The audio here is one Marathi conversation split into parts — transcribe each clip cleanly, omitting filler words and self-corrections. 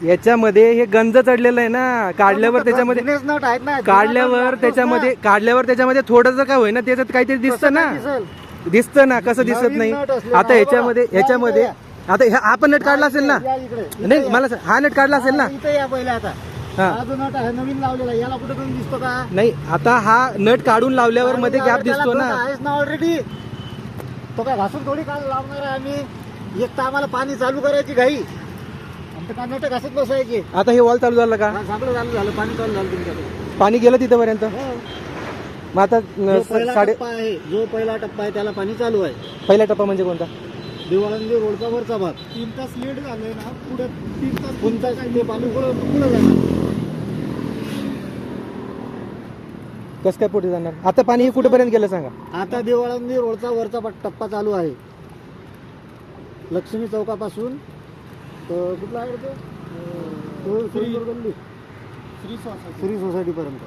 याच्यामध्ये हे गंज चढलेलं आहे ना, काढल्यावर त्याच्यामध्ये जुनेच नट आहेत ना, काढल्यावर त्याच्यामध्ये थोडंसं काय होईना त्याच्यात काहीतरी दिसतं ना, दिसतं ना, कसं दिसत नवीन नाही. नट असले आता ना, याच्यामध्ये आता हा पण नट काढला असेल ना, या इकडे. नाही मला हा नट काढला असेल ना. इथे या पहिले आता हा. हा जो नट आहे नवीन लावलेला, याला कुठे कमी दिसतो का? नाही आता हा नट काढून लावल्यावर मध्ये गॅप दिसतो ना. आहेच ना ऑलरेडी. तो काय घासून थोडी काढ लावणार आहे आम्ही. एक तर आम्हाला पाणी चालू करायची घाई, आमचं का नट घासत बसायचे. आता हे वॉल चालू झालं का? चांगलं झालं, पाणी चालू झालं तुमच्याकडे. पाणी गेलं तिथपर्यंत. मग आता जो पहिला टप्पा आहे, जो पहिला टप्पा आहे त्याला पाणी चालू आहे. पहिला टप्पा म्हणजे कोणता? दिवाळंदी रोडचा वरचा भाग 3 तास लेट झालंय ना, पुढे 3 तास ते पाणी पुढे जाणार. कसं काय पुढे जाणार? आता पाणी हे कुठेपर्यंत गेलं सांगा. आता दिवाळंदी रोडचा वरचा टप्पा चालू आहे, लक्ष्मी चौकापासून कुठला आहे तो? श्री सोसायटी पर्यंत.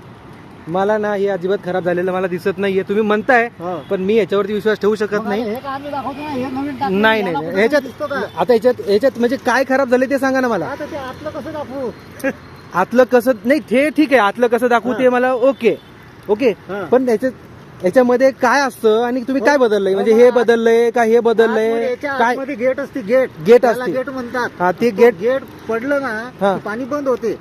मला ना हे अजिबात खराब झालेलं मला दिसत नाहीये, तुम्ही म्हणताय, पण मी याच्यावरती विश्वास ठेवू शकत नाही. हे का आम्ही दाखवतो ना, हे नवीन टाकलं, नाही याला नाही कुठे ह्याच्यात दिसतो का? आता याच्यात म्हणजे काय खराब झाले ते सांगा ना मला. आता ते आतलं कसं दाखवू? आतलं कसं नाही ते ठीक आहे, आतलं कसं दाखवू ते मला ओके, हा. पण याच्यामध्ये काय असतं आणि तुम्ही काय बदललंय? म्हणजे हे बदललंय का हे बदललंय काय? आतमध्ये गेट असते, गेट असते. गेट म्हणतात. हा ते गेट गेट पडलं ना हा. की पाणी बंद होते.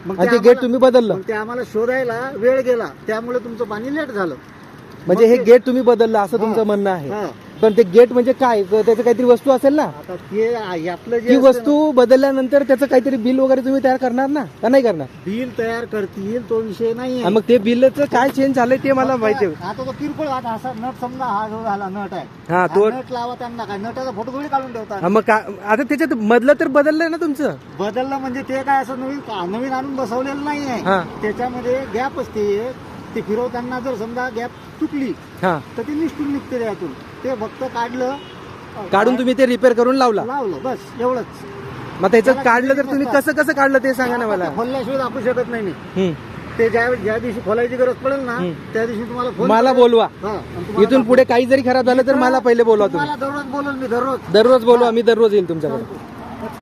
मग आणि ते आम्हाला- गेट तुम्ही बदललं मग ते आम्हाला शोधायला वेळ गेला, त्यामुळे तुमचं पाणी लेट झालं. म्हणजे हे गेट तुम्ही बदललं असं तुमचं म्हणणं आहे. हा. पण ते गेट म्हणजे काय? त्याचं काहीतरी वस्तू असेल ना. आता ते यातलं जे ती असतं वस्तू बदलल्यानंतर त्याचं काहीतरी बिल वगैरे तुम्ही तयार करणार ना, का नाही करणार? ना, बिल तयार करतील, तो विषय नाही. मग ते बिलचं काय चेंज झालंय ते मला माहिती आहे. आता तो किरकोळ आता असा नट, समजा हा जो झाला नट आहे, हा तो नट लावा त्यांना, काय नटाचा फोटो थोडी काढून ठेवतात. मग आता त्याच्यात मधलं तर बदललंय ना तुमचं. बदललं म्हणजे ते काय असं नवीन आणून बसवलेलं नाही हा. आहे. त्याच्यामध्ये गॅप असते, ते फिरवताना जर समजा गॅप चुकली हा तर ती निष्ठून निघते त्यातून. ते फक्त काढून तुम्ही ते रिपेअर करून लावला. बस एवढंच. मग त्याचं काढलं तर तुम्ही कसं काढलं ते सांगा ना मला. खोलल्याशिवाय दाखवू शकत नाही मी. हम्म. ते ज्या दिवशी खोलायची गरज पडेल ना, त्या दिवशी तुम्हाला फोन मला करेल. बोलवा. हा, आणि तुम्हाला इथून पुढे काही जरी खराब झालं तर मला पहिले बोलवा तुम्ही. तुम्हाला दररोज बोलून मी दररोज दररोज बोलवा, मी दररोज येईल तुमच्याकडे.